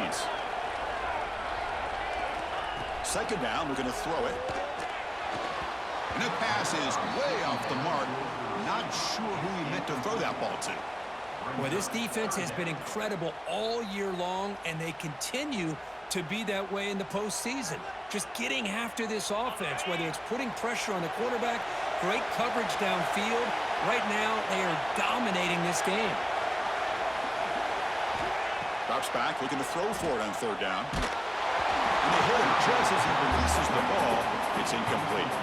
sheets. Second down, we're going to throw it. And the pass is way off the mark. Not sure who he meant to throw that ball to. Well, this defense has been incredible all year long, and they continue to be that way in the postseason. Just getting after this offense, whether it's putting pressure on the quarterback, great coverage downfield. Right now, they are dominating this game. Drops back, looking to throw for it on third down. And they hit him just as he releases the ball. It's incomplete.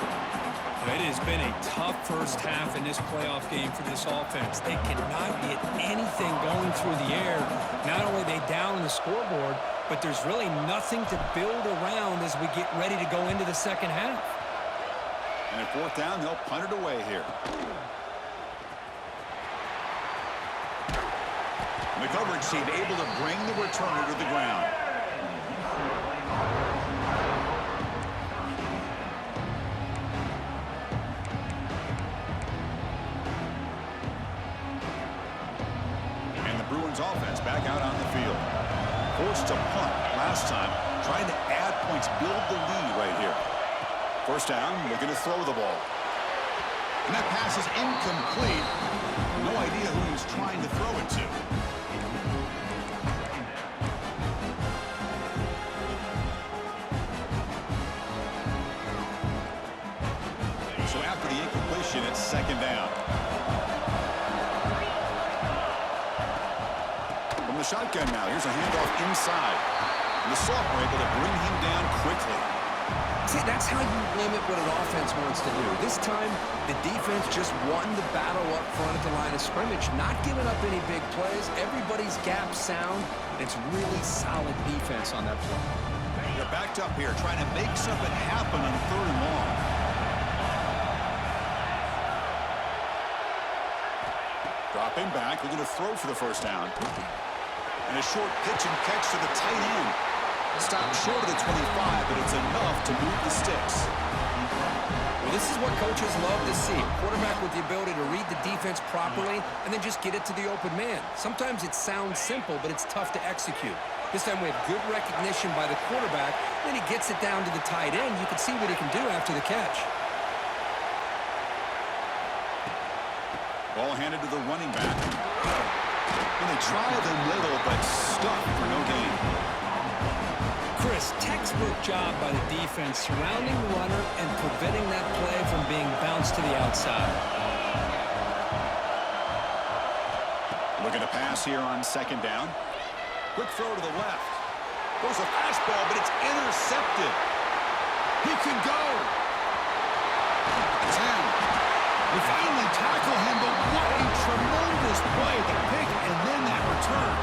It has been a tough first half in this playoff game for this offense. They cannot get anything going through the air. Not only are they down on the scoreboard, but there's really nothing to build around as we get ready to go into the second half. And at fourth down, they'll punt it away here. And the coverage team able to bring the returner to the ground. Offense back out on the field. Forced to punt last time, trying to add points, build the lead right here. First down, looking to throw the ball. And that pass is incomplete. No idea who he's trying to throw it to. So after the incompletion, it's second down. The shotgun now. Here's a handoff inside. And the sophomore able to bring him down quickly. See, that's how you limit what an offense wants to do. This time, the defense just won the battle up front at the line of scrimmage, not giving up any big plays. Everybody's gap sound. It's really solid defense on that play. They're backed up here, trying to make something happen on third and long. Dropping back, looking to throw for the first down. And a short pitch and catch to the tight end. Stopped short of the 25, but it's enough to move the sticks. Well, this is what coaches love to see. Quarterback with the ability to read the defense properly and then just get it to the open man. Sometimes it sounds simple, but it's tough to execute. This time we have good recognition by the quarterback. Then he gets it down to the tight end. You can see what he can do after the catch. Ball handed to the running back. And they tried them little, but stuck for no gain. Chris, textbook job by the defense surrounding the runner and preventing that play from being bounced to the outside. Looking to pass here on second down. Quick throw to the left. Goes a fastball, but it's intercepted. He can go. 10. We finally tackle him, but what a tremendous play. The pick and then that return.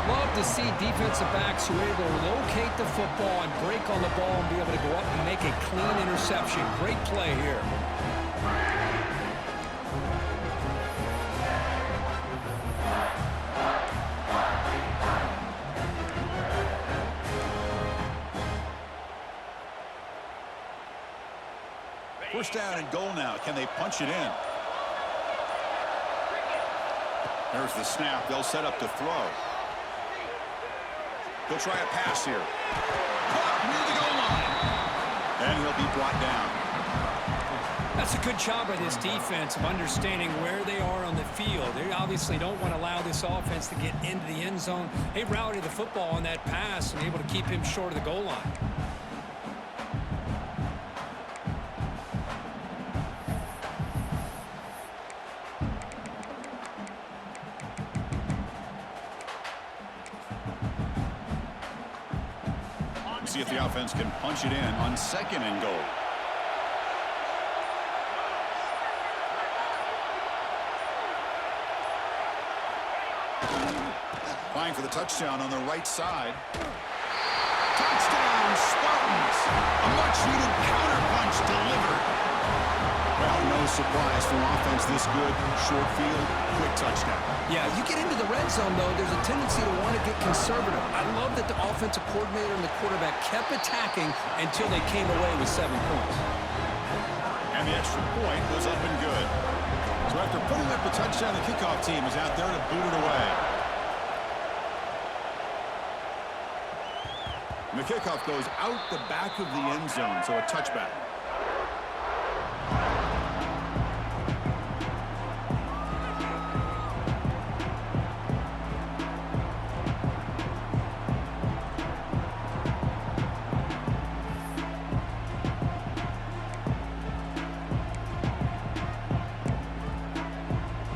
Love to see defensive backs who are able to locate the football and break on the ball and be able to go up and make a clean interception. Great play here. First down and goal now. Can they punch it in? There's the snap. They'll set up to throw. He'll try a pass here. Caught near the goal line. And he'll be brought down. That's a good job by this defense of understanding where they are on the field. They obviously don't want to allow this offense to get into the end zone. They routed the football on that pass and able to keep him short of the goal line. See if the offense can punch it in on second and goal. Applying for the touchdown on the right side. Touchdown, Spartans! A much-needed counterpunch delivered. Well, no surprise from offense this good. Short field, quick touchdown. Yeah, you get into the red zone, though, there's a tendency to want to get conservative. I love that the offensive coordinator and the quarterback kept attacking until they came away with 7 points. And the extra point was up and good. So after putting up the touchdown, the kickoff team is out there to boot it away. And the kickoff goes out the back of the end zone, so a touchback.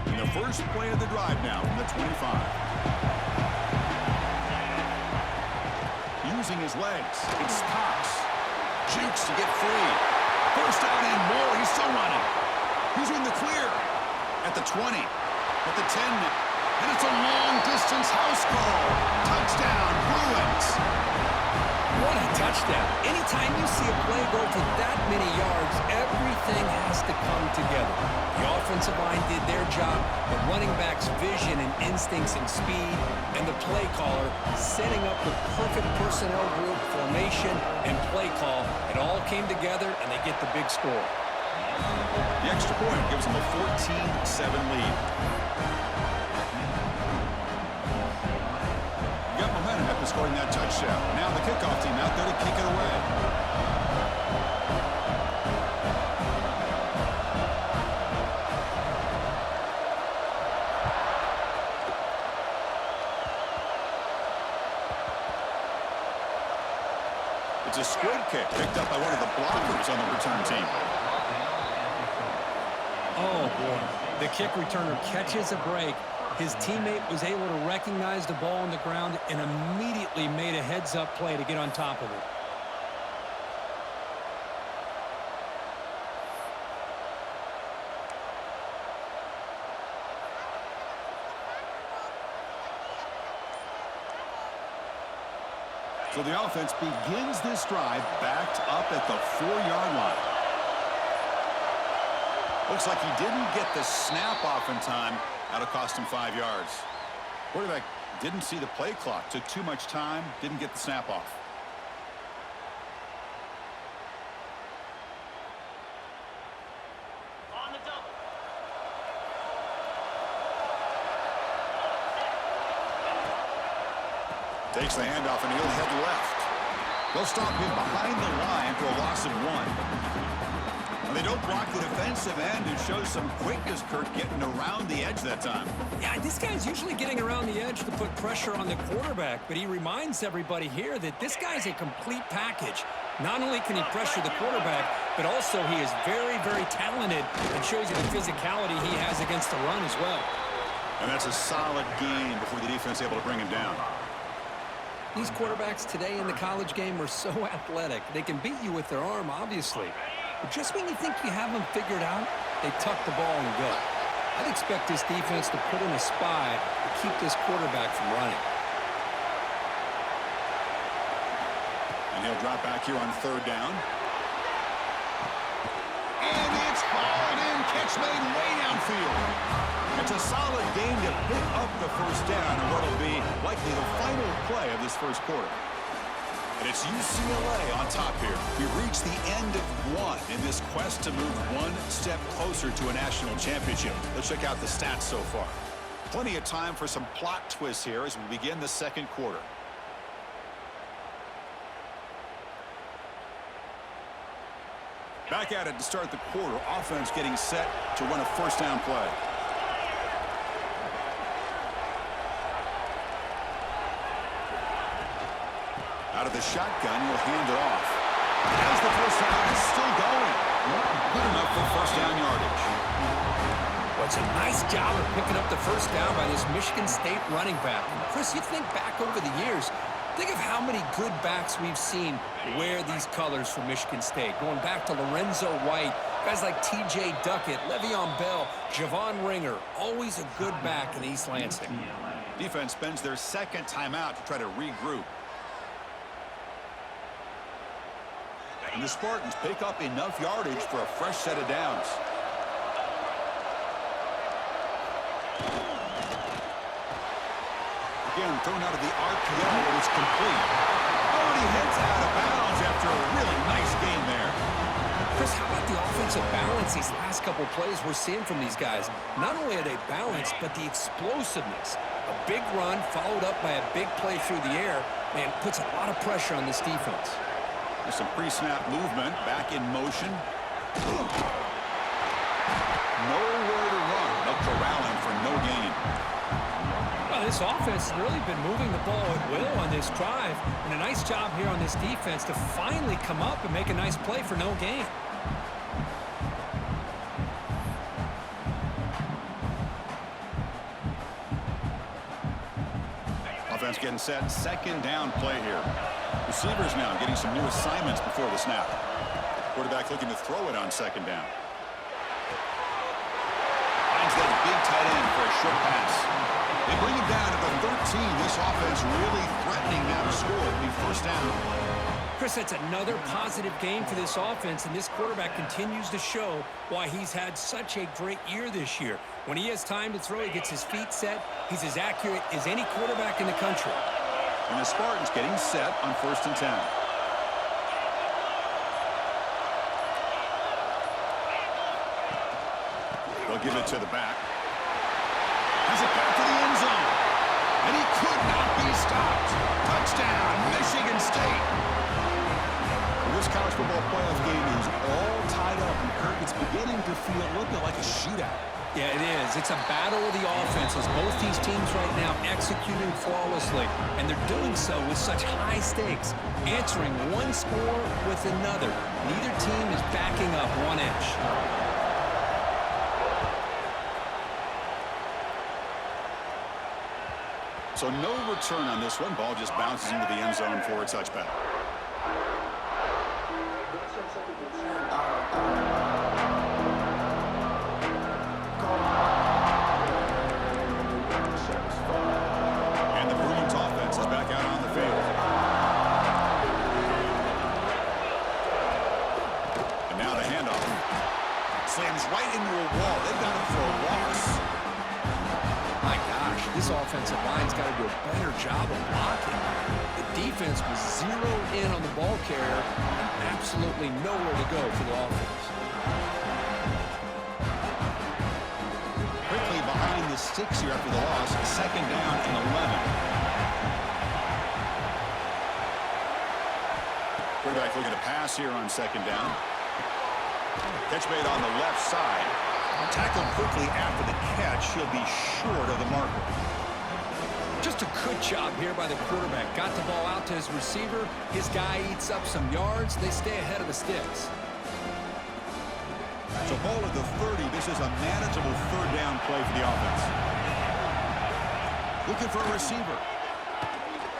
And the first play of the drive now from the 25. Using his legs. It's Cox. Jukes to get free. First down and more. He's still running. He's in the clear. At the 20. At the 10 now. And it's a long-distance house call. Touchdown, Bruins. What a touchdown. Anytime you see a play go for that many yards, everything has to come together. The offensive line did their job, the running back's vision and instincts and speed, and the play caller setting up the perfect personnel group, formation, and play call. It all came together, and they get the big score. The extra point gives them a 14-7 lead. Got momentum after scoring that touchdown. Now the kickoff team out there to kick it away. It's a squib kick picked up by one of the blockers on the return team. Oh, boy. The kick returner catches a break. His teammate was able to recognize the ball on the ground and immediately made a heads-up play to get on top of it. So the offense begins this drive backed up at the 4-yard line. Looks like he didn't get the snap off in time. That'll cost him 5 yards. Quarterback didn't see the play clock. Took too much time. Didn't get the snap off. On the double. Takes the handoff and he'll head left. They'll stop him behind the line for a loss of 1. They don't block the defensive end. It shows some quickness, Kurt, getting around the edge that time. Yeah, this guy's usually getting around the edge to put pressure on the quarterback, but he reminds everybody here that this guy's a complete package. Not only can he pressure the quarterback, but also he is very, very talented and shows you the physicality he has against the run as well. And that's a solid gain before the defense is able to bring him down. These quarterbacks today in the college game are so athletic. They can beat you with their arm, obviously. But just when you think you have them figured out, they tuck the ball and go. I'd expect this defense to put in a spy to keep this quarterback from running. And he'll drop back here on 3rd down. And it's hauled in. Catch made way downfield. It's a solid game to pick up the first down in what will be likely the final play of this first quarter. And it's UCLA on top here. We've reached the end of one in this quest to move one step closer to a national championship. Let's check out the stats so far. Plenty of time for some plot twists here as we begin the second quarter. Back at it to start the quarter. Offense getting set to run a first down play. Out of the shotgun, will hand it off. As the first down is still going. Good enough for first down yardage. Well, it's a nice job of picking up the first down by this Michigan State running back. And Chris, you think back over the years, think of how many good backs we've seen wear these colors for Michigan State. Going back to Lorenzo White, guys like T.J. Duckett, Le'Veon Bell, Javon Ringer, always a good back in East Lansing. Defense spends their second timeout to try to regroup. And the Spartans pick up enough yardage for a fresh set of downs. Again, thrown out of the RPO, and it's complete. Oh, and he heads out of bounds after a really nice game there. Chris, how about the offensive balance these last couple plays we're seeing from these guys? Not only are they balanced, but the explosiveness. A big run followed up by a big play through the air. Man, puts a lot of pressure on this defense. There's some pre-snap movement, back in motion. Nowhere to run. They'll corral him for no gain. Well, this offense has really been moving the ball at will on this drive. And a nice job here on this defense to finally come up and make a nice play for no gain. Offense getting set. Second down play here. Receivers now getting some new assignments before the snap. Quarterback looking to throw it on second down. Finds that big tight end for a short pass. They bring him down at the 13. This offense really threatening now to score. It'll be first down. Chris, that's another positive game for this offense, and this quarterback continues to show why he's had such a great year this year. When he has time to throw, he gets his feet set. He's as accurate as any quarterback in the country. And the Spartans getting set on 1st and 10. They'll give it to the back. Has it back to the end zone. And he could not be stopped. Touchdown, Michigan State. Well, this college football playoff game is all tied up. And Kirk, it's beginning to feel a little bit like a shootout. Yeah, it is. It's a battle of the offenses. Both these teams right now executing flawlessly, and they're doing so with such high stakes, answering one score with another. Neither team is backing up 1 inch. So no return on this one. Ball just bounces into the end zone for a touchback. And the Bruins offense is back out on the field. And now the handoff. Slams right into a wall. They've got him for a loss. My gosh, this offensive line's got to do a better job of blocking. The defense was zeroed in on the ball carrier and absolutely nowhere to go for the offense. Quickly behind the sticks here after the loss. Second down and 11. Quarterback looking to pass here on second down. Catch made on the left side. Tackled quickly after the catch. He'll be short of the marker. Just a good job here by the quarterback. Got the ball out to his receiver. His guy eats up some yards. They stay ahead of the sticks. So ball at the 30. This is a manageable third down play for the offense. Looking for a receiver.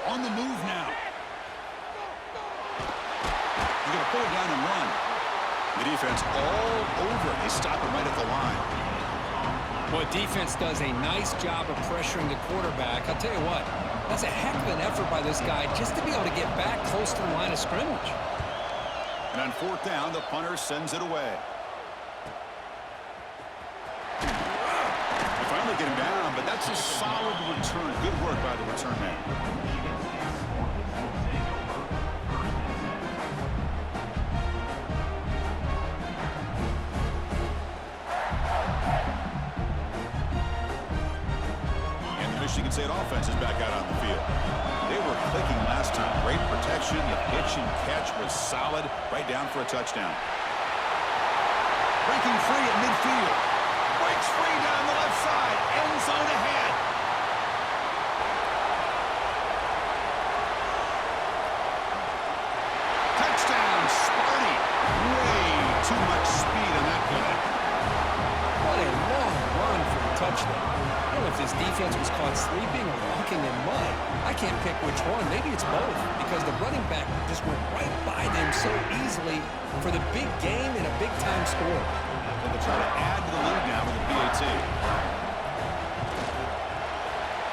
On the move now. He's going to pull it down and run. The defense all over. They stop him right at the line. Well, defense does a nice job of pressuring the quarterback. I'll tell you what, that's a heck of an effort by this guy just to be able to get back close to the line of scrimmage. And on fourth down, the punter sends it away. They finally get him down, but that's a solid return. Good work by the return man. Michigan State offense is back out on the field. They were clicking last time. Great protection. The pitch and catch was solid. Right down for a touchdown. Breaking free at midfield. Breaks free down the left side. End zone ahead. Touchdown, Sparty. Way too much speed on that play. What a long run for the touchdown. I don't know if this defense was caught sleeping or walking in mud. I can't pick which one. Maybe it's both, because the running back just went right by them so easily for the big game and a big-time score. And they'll try to add to the lead now with a PAT.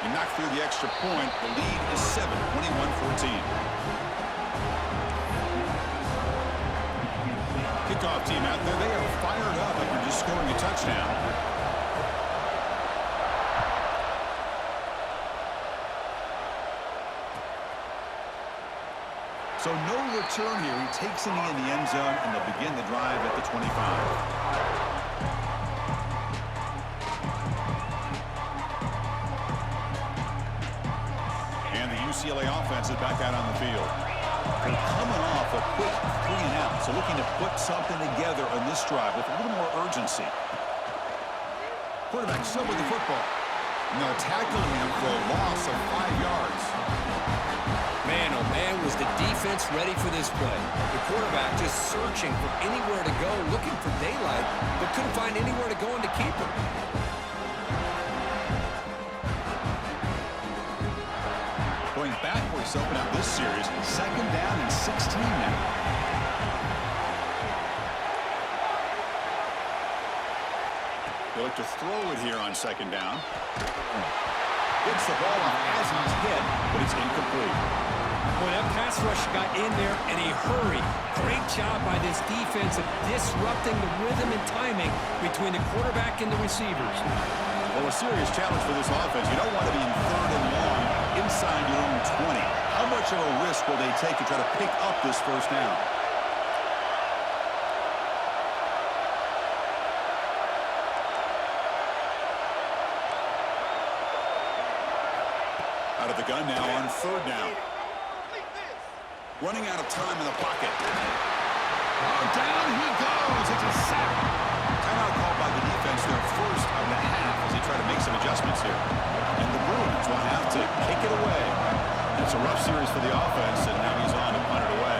You knock through the extra point. The lead is 7, 21-14. Kickoff team out there. They are fired up after just scoring a touchdown. So no return here. He takes it in the end zone, and they'll begin the drive at the 25. And the UC UCLA offense is back out on the field. They're coming off a quick 3-and-out, so looking to put something together on this drive with a little more urgency. Quarterback still with the football. And they'll tackle him for a loss of 5 yards. Man, oh man, was the defense ready for this play. The quarterback just searching for anywhere to go, looking for daylight, but couldn't find anywhere to go and to keep him. Going backwards to open up this series, 2nd down and 16 now. They look to throw it here on 2nd down. Gets the ball off as he's hit, but it's incomplete. Boy, that pass rush got in there in a hurry. Great job by this defense of disrupting the rhythm and timing between the quarterback and the receivers. Well, a serious challenge for this offense. You don't want to be in 3rd and long inside your own 20. How much of a risk will they take to try to pick up this 1st down? Out of the gun now on 3rd down. Running out of time in the pocket. Oh, down he goes. It's a sack. Timeout called by the defense, their 1st of the half as they try to make some adjustments here. And the Bruins will have to kick it away. It's a rough series for the offense, and now he's on to punt it away.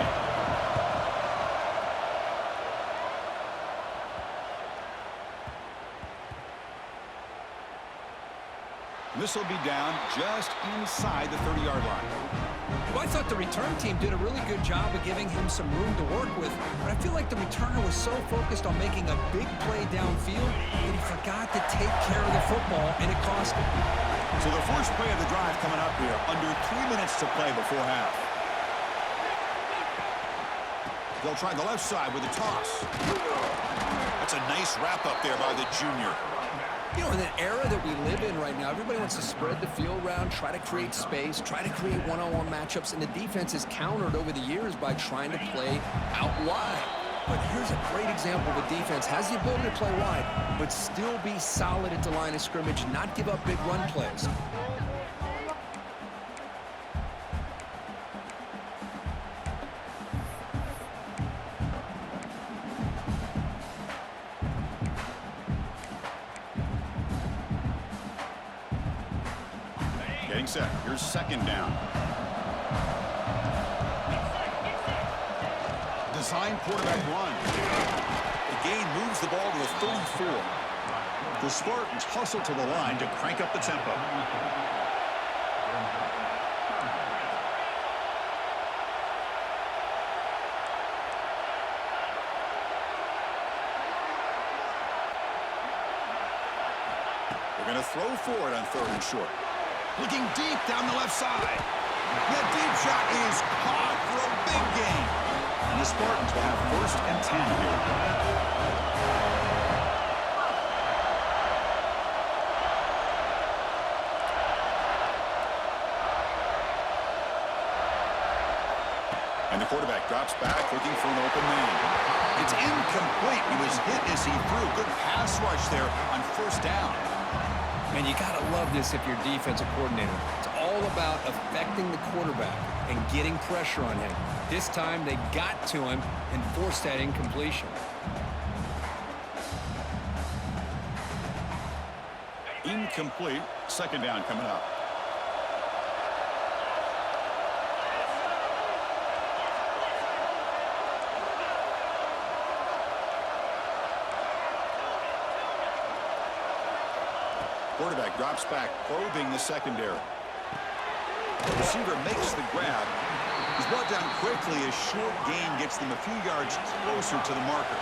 This will be down just inside the 30-yard line. Well, I thought the return team did a really good job of giving him some room to work with, but I feel like the returner was so focused on making a big play downfield that he forgot to take care of the football, and it cost him. So the first play of the drive coming up here, under 3 minutes to play before half. They'll try the left side with a toss. That's a nice wrap-up there by the junior. You know, in the era that we live in right now, everybody wants to spread the field around, try to create space, try to create one-on-one matchups, and the defense is countered over the years by trying to play out wide. But here's a great example of a defense has the ability to play wide, but still be solid at the line of scrimmage, not give up big run plays. Getting set. Here's 2nd down. Design quarterback run. The gain moves the ball to a 34. The Spartans hustle to the line to crank up the tempo. They're going to throw for it on 3rd and short. Looking deep down the left side. That deep shot is caught for a big gain. And the Spartans will have 1st and 10 here. And the quarterback drops back looking for an open man. It's incomplete. He was hit as he threw. Good pass rush there on 1st down. And you got to love this if you're defensive coordinator. It's all about affecting the quarterback and getting pressure on him. This time they got to him and forced that incompletion. Incomplete. 2nd down coming up. Quarterback drops back, probing the secondary. The receiver makes the grab. He's brought down quickly. A short gain gets them a few yards closer to the marker.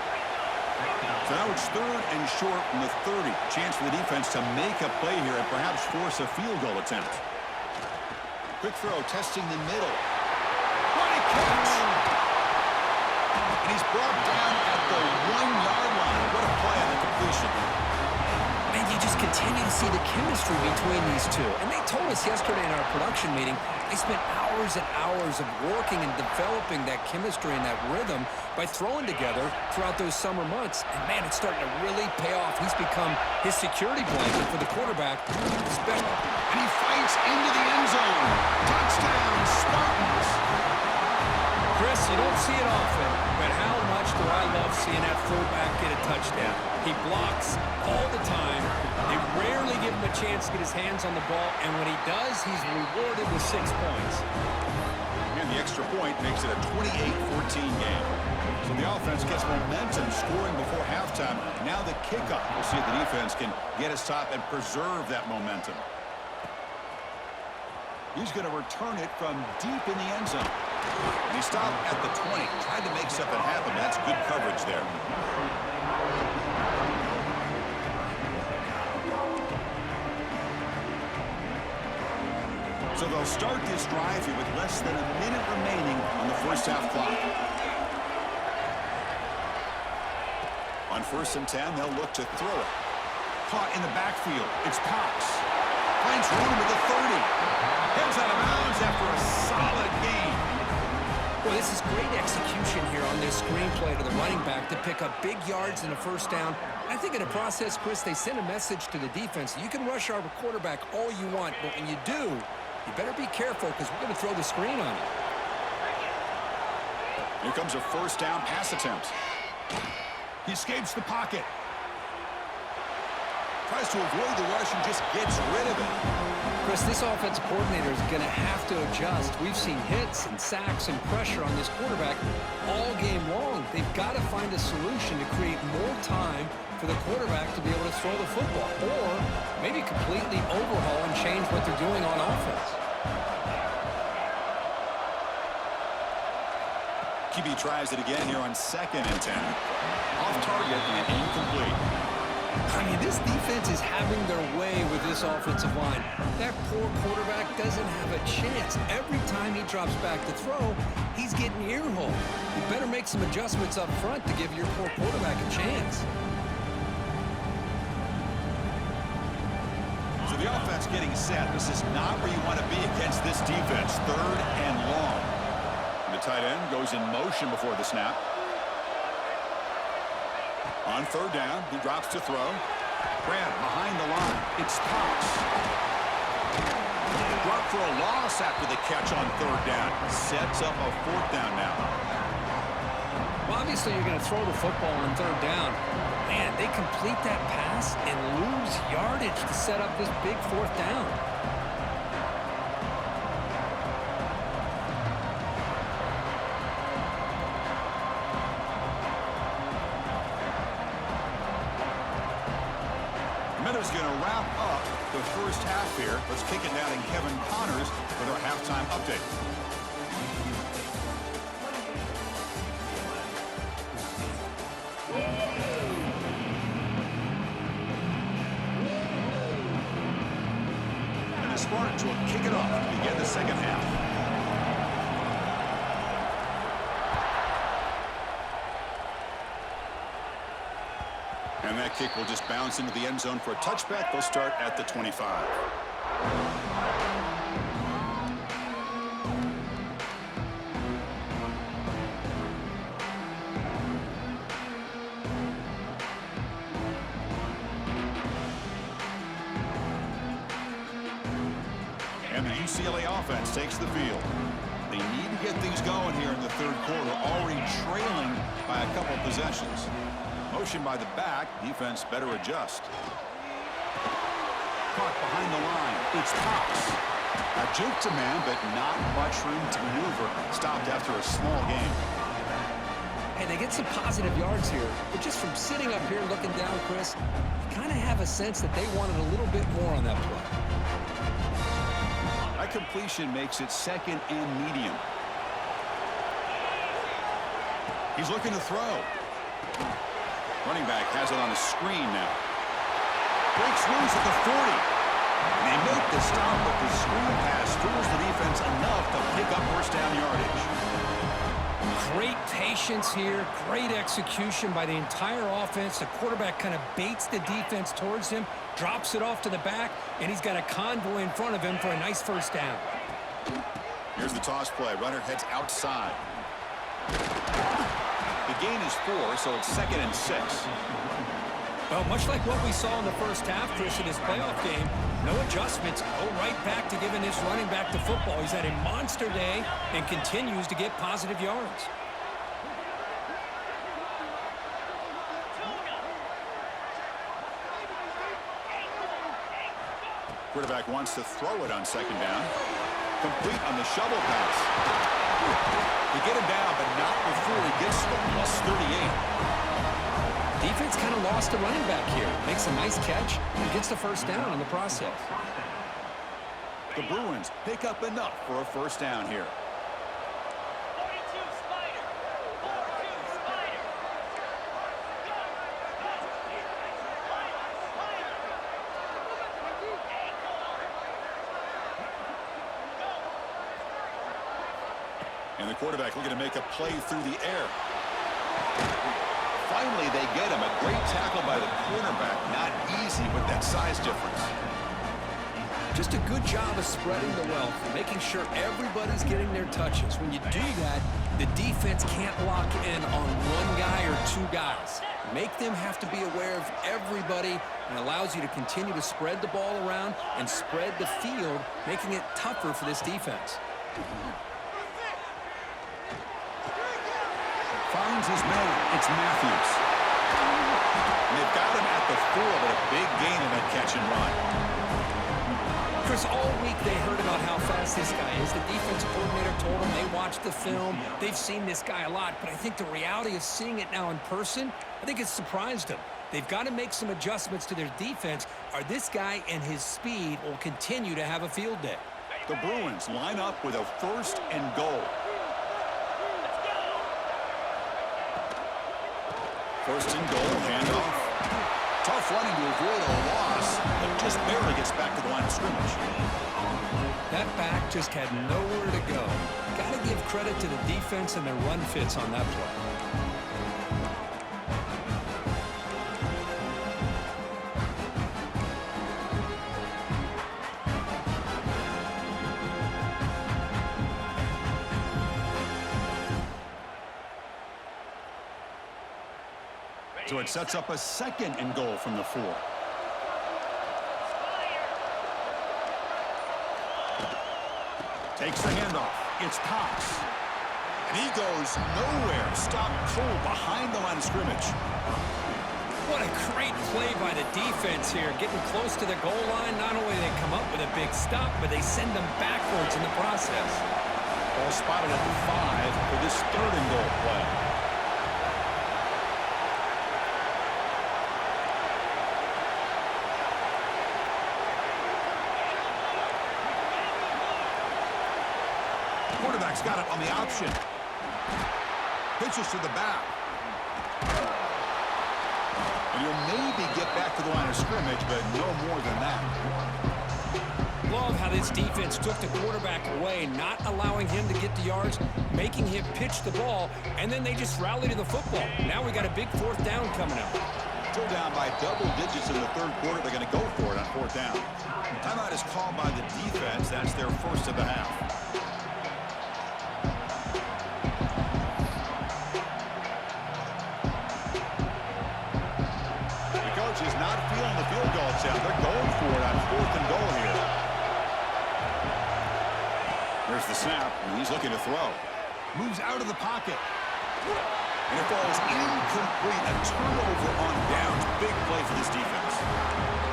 So now it's 3rd and short from the 30. Chance for the defense to make a play here and perhaps force a field goal attempt. Quick throw, testing the middle. What a catch! And he's brought down at the 1-yard line. What a play on the completion. And you just continue to see the chemistry between these two. And they told us yesterday in our production meeting, they spent hours and hours of working and developing that chemistry and that rhythm by throwing together throughout those summer months. And, man, it's starting to really pay off. He's become his security blanket for the quarterback. And he fights into the end zone. Touchdown, Spartans. Chris, you don't see it often, but how much do I love seeing that fullback get a touchdown. He blocks all the time. They rarely give him a chance to get his hands on the ball, and when he does, he's rewarded with 6 points. And the extra point makes it a 28-14 game. So the offense gets momentum scoring before halftime. Now the kickoff. We'll see if the defense can get a stop and preserve that momentum. He's going to return it from deep in the end zone. And he stopped at the 20. Tried to make something happen. That's good coverage there. So they'll start this drive here with less than a minute remaining on the first half clock. On 1st and 10, they'll look to throw it. Caught in the backfield. It's Cox. Finds room at the 30. Heads out of bounds after a solid game. Well, this is great execution here on this screenplay to the running back to pick up big yards in a first down. I think in the process, Chris, they send a message to the defense. You can rush our quarterback all you want, but when you do, you better be careful because we're going to throw the screen on you. Here comes a first down pass attempt. He escapes the pocket. Tries to avoid the rush and just gets rid of it. Chris, this offensive coordinator is going to have to adjust. We've seen hits and sacks and pressure on this quarterback all game long. They've got to find a solution to create more time for the quarterback to be able to throw the football, or maybe completely overhaul and change what they're doing on offense. QB tries it again here on 2nd and 10. Off target and incomplete. I mean, this defense is having their way with this offensive line. That poor quarterback doesn't have a chance. Every time he drops back to throw, he's getting ear-holed. You better make some adjustments up front to give your poor quarterback a chance. So the offense getting set. This is not where you want to be against this defense. 3rd and long. And the tight end goes in motion before the snap. On 3rd down, he drops to throw. Grant behind the line. It's Cox. Drop for a loss after the catch on 3rd down. Sets up a 4th down now. Well, obviously, you're going to throw the football on 3rd down. Man, they complete that pass and lose yardage to set up this big 4th down. Is going to wrap up the first half here. Let's kick it down to Kevin Connors with our halftime update. And the Spartans will kick it off to begin the second half. And that kick will just bounce into the end zone for a touchback. They'll start at the 25. And the UCLA offense takes the field. They need to get things going here in the 3rd quarter, already trailing by a couple possessions. Motion by the back. Defense better adjust. Caught behind the line. It's Cox. A juke to man, but not much room to maneuver. Stopped after a small game. Hey, they get some positive yards here, but just from sitting up here looking down, Chris, you kind of have a sense that they wanted a little bit more on that play. That completion makes it 2nd and medium. He's looking to throw. Running back has it on a screen now. Breaks loose at the 40. And they make the stop, but the screen pass fools the defense enough to pick up first down yardage. Great patience here, great execution by the entire offense. The quarterback kind of baits the defense towards him, drops it off to the back, and he's got a convoy in front of him for a nice first down. Here's the toss play. Runner heads outside. The gain is 4, so it's 2nd and 6. Well, much like what we saw in the first half, Chris, in his playoff game, no adjustments, go right back to giving his running back the football. He's had a monster day and continues to get positive yards. Quarterback wants to throw it on 2nd down. Complete on the shovel pass. They get him down, but not before he gets to the +38. Defense kind of lost a running back here. Makes a nice catch and gets the first down in the process. The Bruins pick up enough for a first down here. And the quarterback looking to make a play through the air. Finally, they get him. A great tackle by the cornerback. Not easy with that size difference. Just a good job of spreading the wealth, making sure everybody's getting their touches. When you do that, the defense can't lock in on one guy or two guys. Make them have to be aware of everybody, and allows you to continue to spread the ball around and spread the field, making it tougher for this defense. Finds his man. It's Matthews. And they've got him at the 4, but a big gain in that catch and run. Chris, all week they heard about how fast this guy is. The defense coordinator told them they watched the film. They've seen this guy a lot, but I think the reality of seeing it now in person, I think it's surprised them. They've got to make some adjustments to their defense, or this guy and his speed will continue to have a field day. The Bruins line up with a 1st and goal. 1st and goal, handoff. Tough running to avoid a loss, but just barely gets back to the line of scrimmage. That back just had nowhere to go. Got to give credit to the defense and their run fits on that play. So it sets up a 2nd and goal from the 4. Takes the handoff. It's Cox. And he goes nowhere. Stopped cold behind the line of scrimmage. What a great play by the defense here. Getting close to the goal line, not only do they come up with a big stop, but they send them backwards in the process. Ball spotted at the 5 for this 3rd and goal play. Quarterback's got it on the option. Pitches to the back. And he'll maybe get back to the line of scrimmage, but no more than that. Love how this defense took the quarterback away, not allowing him to get the yards, making him pitch the ball, and then they just rally to the football. Now we got a big 4th down coming up. Still down by double digits in the 3rd quarter. They're going to go for it on 4th down. Timeout is called by the defense. That's their 1st of the half. Is not feeling the field goal attempt. They're going for it on 4th and goal here. There's the snap, and he's looking to throw. Moves out of the pocket. And it falls incomplete. A turnover on downs. Big play for this defense.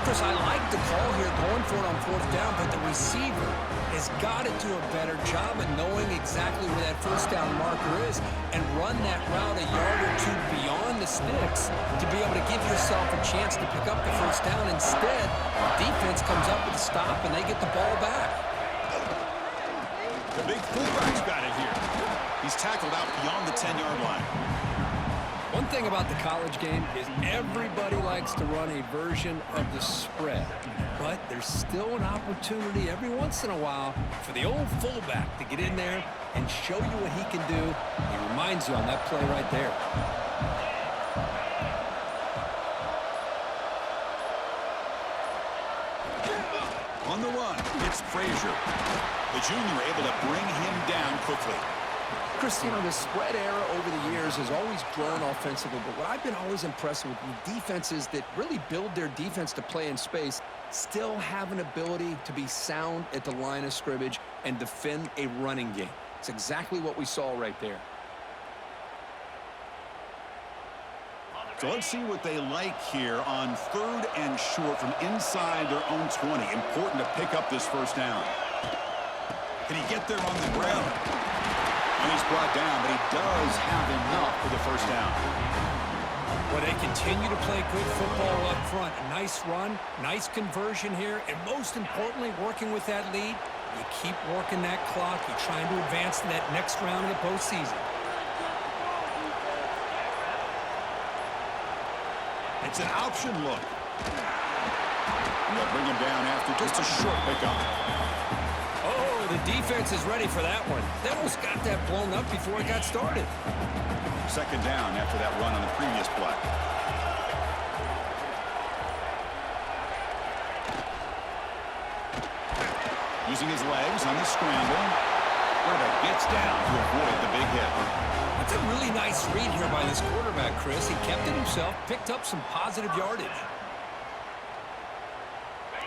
Chris, I like the call here, going for it on 4th down, but the receiver has got to do a better job of knowing exactly where that 1st down marker is and run that route a yard or two beyond the sticks to be able to give yourself a chance to pick up the 1st down. Instead, the defense comes up with a stop and they get the ball back. The big fullback's got it here. He's tackled out beyond the 10-yard line. One thing about the college game is everybody likes to run a version of the spread. but there's still an opportunity every once in a while for the old fullback to get in there and show you what he can do. He reminds you on that play right there. On the run, it's Frazier. The junior able to bring him down quickly. Chris, you know, the spread era over the years has always grown offensively, but what I've been always impressed with defenses that really build their defense to play in space still have an ability to be sound at the line of scrimmage and defend a running game. It's exactly what we saw right there. So let's see what they like here on 3rd and short from inside their own 20. Important to pick up this first down. Can he get there on the ground? And he's brought down, but he does have enough for the first down. Well, they continue to play good football up front. A nice run, nice conversion here, and most importantly, working with that lead, you keep working that clock. You're trying to advance to that next round of the postseason. It's an option look. And they'll bring him down after just a short pickup. Oh, the defense is ready for that one. They almost got that blown up before it got started. 2nd down after that run on the previous play. Using his legs on the scramble. Quarterback gets down to avoid the big hit. That's a really nice read here by this quarterback, Chris. He kept it himself, picked up some positive yardage.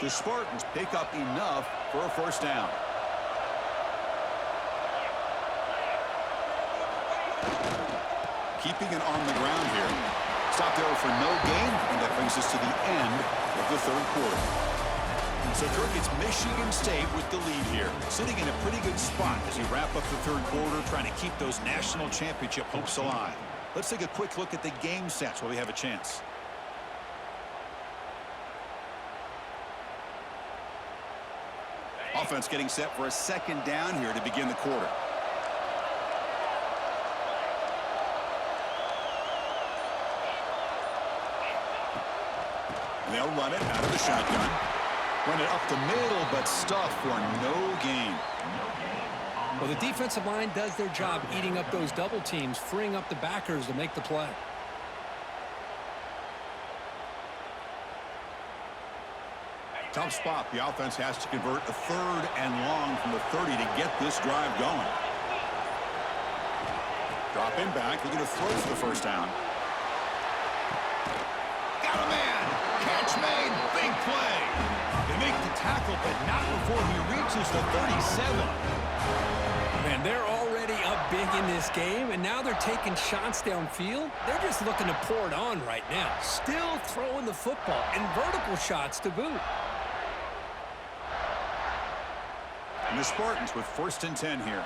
The Spartans pick up enough for a first down. Keeping it on the ground here. Stop there for no gain, and that brings us to the end of the 3rd quarter. So, Kirk, it's Michigan State with the lead here, sitting in a pretty good spot as we wrap up the 3rd quarter, trying to keep those national championship hopes alive. Let's take a quick look at the game stats while we have a chance. Offense getting set for a 2nd down here to begin the quarter. And they'll run it out of the shotgun. Run it up the middle, but stuff for no gain. Well, the defensive line does their job eating up those double teams, freeing up the backers to make the play. Tough spot. The offense has to convert a 3rd and long from the 30 to get this drive going. Drop him back. Looking to throw for the first down. Got a man. Catch made. Big play. They make the tackle, but not before he reaches the 37. Man, they're already up big in this game, and now they're taking shots downfield. They're just looking to pour it on right now. Still throwing the football, and vertical shots to boot. And the Spartans with 1st and 10 here.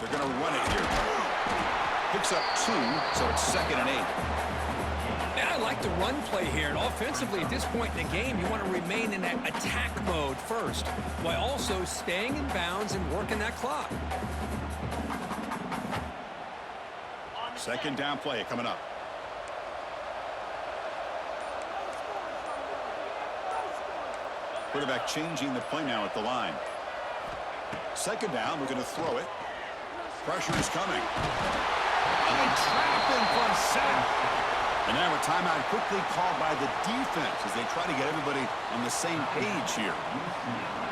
They're going to run it here. Picks up 2, so it's 2nd and 8. And I like the run play here. And offensively, at this point in the game, you want to remain in that attack mode first, while also staying in bounds and working that clock. 2nd down play coming up. Quarterback changing the play now at the line. 2nd down, we're going to throw it. Pressure is coming. And they trap him for a sack. And now a timeout quickly called by the defense as they try to get everybody on the same page here.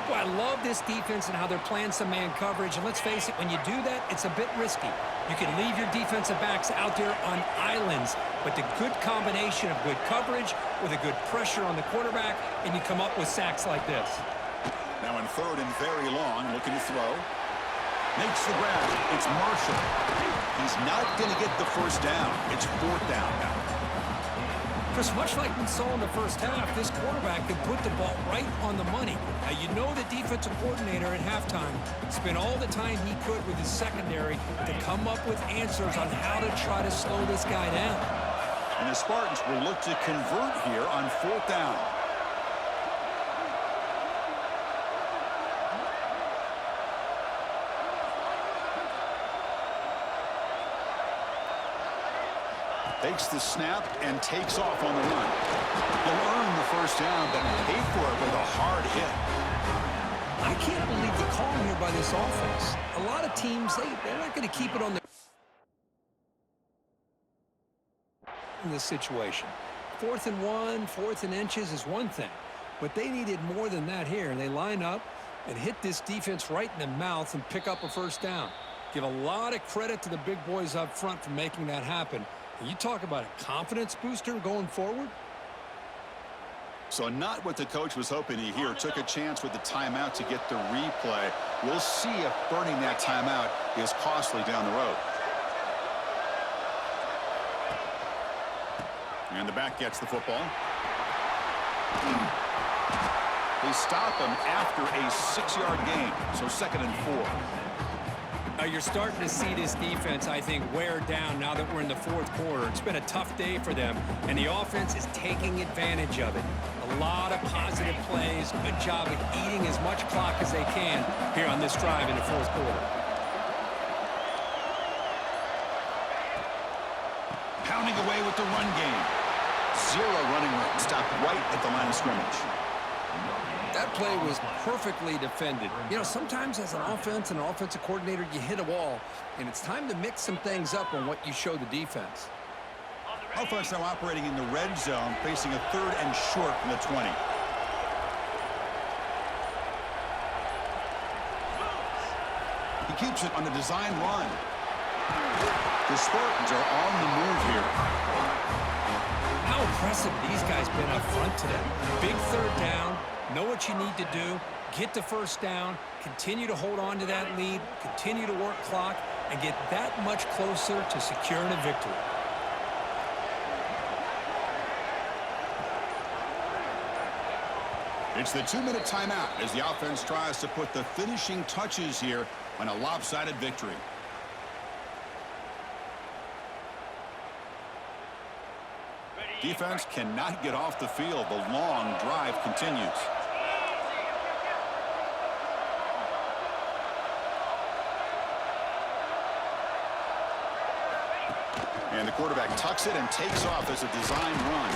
Well, I love this defense and how they're playing some man coverage. And let's face it, when you do that, it's a bit risky. You can leave your defensive backs out there on islands, but the good combination of good coverage with a good pressure on the quarterback, and you come up with sacks like this. Now in 3rd and very long, looking to throw. Makes the grab. It's Marshall. He's not going to get the first down. It's 4th down now. Chris, much like we saw in the first half, this quarterback can put the ball right on the money. Now, you know the defensive coordinator at halftime spent all the time he could with his secondary to come up with answers on how to try to slow this guy down. And the Spartans will look to convert here on 4th down. Takes the snap and takes off on the run. He'll earn the first down, but pay for it with a hard hit. I can't believe the call here by this offense. A lot of teams, they're not going to keep it on the in this situation. 4th and 1, 4th and inches is one thing, but they needed more than that here. They line up and hit this defense right in the mouth and pick up a first down. Give a lot of credit to the big boys up front for making that happen. And you talk about a confidence booster going forward. So not what the coach was hoping to hear. Took a chance with the timeout to get the replay. We'll see if burning that timeout is costly down the road. And the back gets the football. They stop him after a 6-yard gain. So 2nd and 4. You're starting to see this defense, I think, wear down now that we're in the 4th quarter. It's been a tough day for them, and the offense is taking advantage of it. A lot of positive plays. Good job of eating as much clock as they can here on this drive in the 4th quarter. Pounding away with the run game. 0 running room. Stopped right at the line of scrimmage. That play was perfectly defended. You know, sometimes as an offense and an offensive coordinator, you hit a wall, and it's time to mix some things up on what you show the defense. Offense now operating in the red zone, facing a 3rd and short from the 20. He keeps it on the design run. The Spartans are on the move here. How impressive these guys been up front today. Big 3rd down. Know what you need to do, get the first down, continue to hold on to that lead, continue to work clock, and get that much closer to securing a victory. It's the 2-minute timeout as the offense tries to put the finishing touches here on a lopsided victory. Defense cannot get off the field. The long drive continues. And the quarterback tucks it and takes off as a design run.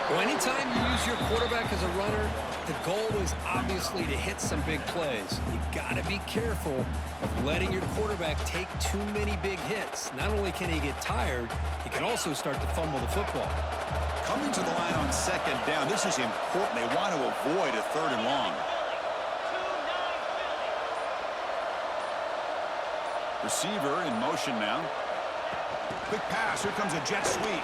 Well, anytime you use your quarterback as a runner, the goal is obviously to hit some big plays. You got to be careful of letting your quarterback take too many big hits. Not only can he get tired, he can also start to fumble the football. Coming to the line on 2nd down, this is important. They want to avoid a 3rd and long. Receiver in motion now. Quick pass. Here comes a jet sweep.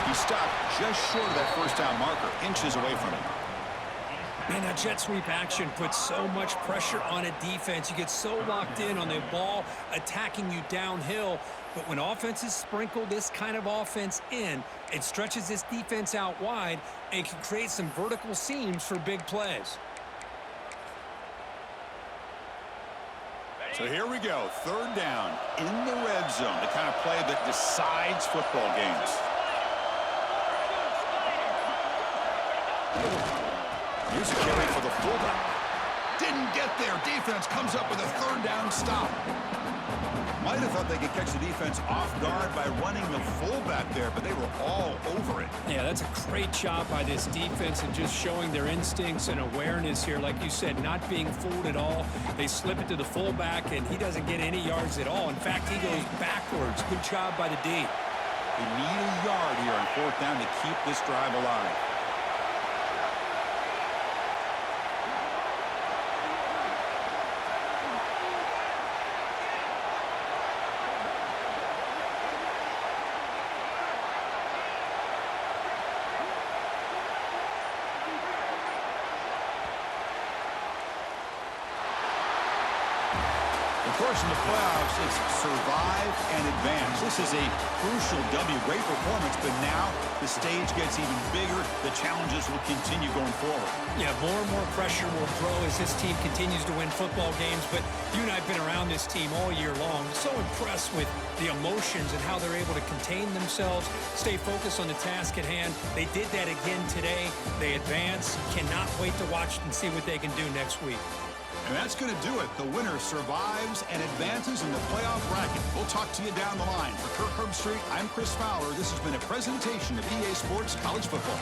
He stopped just short of that first down marker, inches away from it. Man, that jet sweep action puts so much pressure on a defense. You get so locked in on the ball attacking you downhill. But when offenses sprinkle this kind of offense in, it stretches this defense out wide and can create some vertical seams for big plays. So here we go, 3rd down in the red zone, the kind of play that decides football games. Here's a carry for the fullback. Didn't get there. Defense comes up with a 3rd down stop. Might have thought they could catch the defense off guard by running the fullback there, but they were all over it. Yeah, that's a great job by this defense and just showing their instincts and awareness here. Like you said, not being fooled at all. They slip it to the fullback, and he doesn't get any yards at all. In fact, he goes backwards. Good job by the D. They need a yard here on 4th down to keep this drive alive. Of course, in the playoffs, it's survive and advance. This is a crucial W. Great performance, but now the stage gets even bigger. The challenges will continue going forward. Yeah, more and more pressure will grow as this team continues to win football games. But you and I have been around this team all year long. So impressed with the emotions and how they're able to contain themselves, stay focused on the task at hand. They did that again today. They advance. Cannot wait to watch and see what they can do next week. And that's going to do it. The winner survives and advances in the playoff bracket. We'll talk to you down the line. For Kirk Herbstreit, I'm Chris Fowler. This has been a presentation of EA Sports College Football.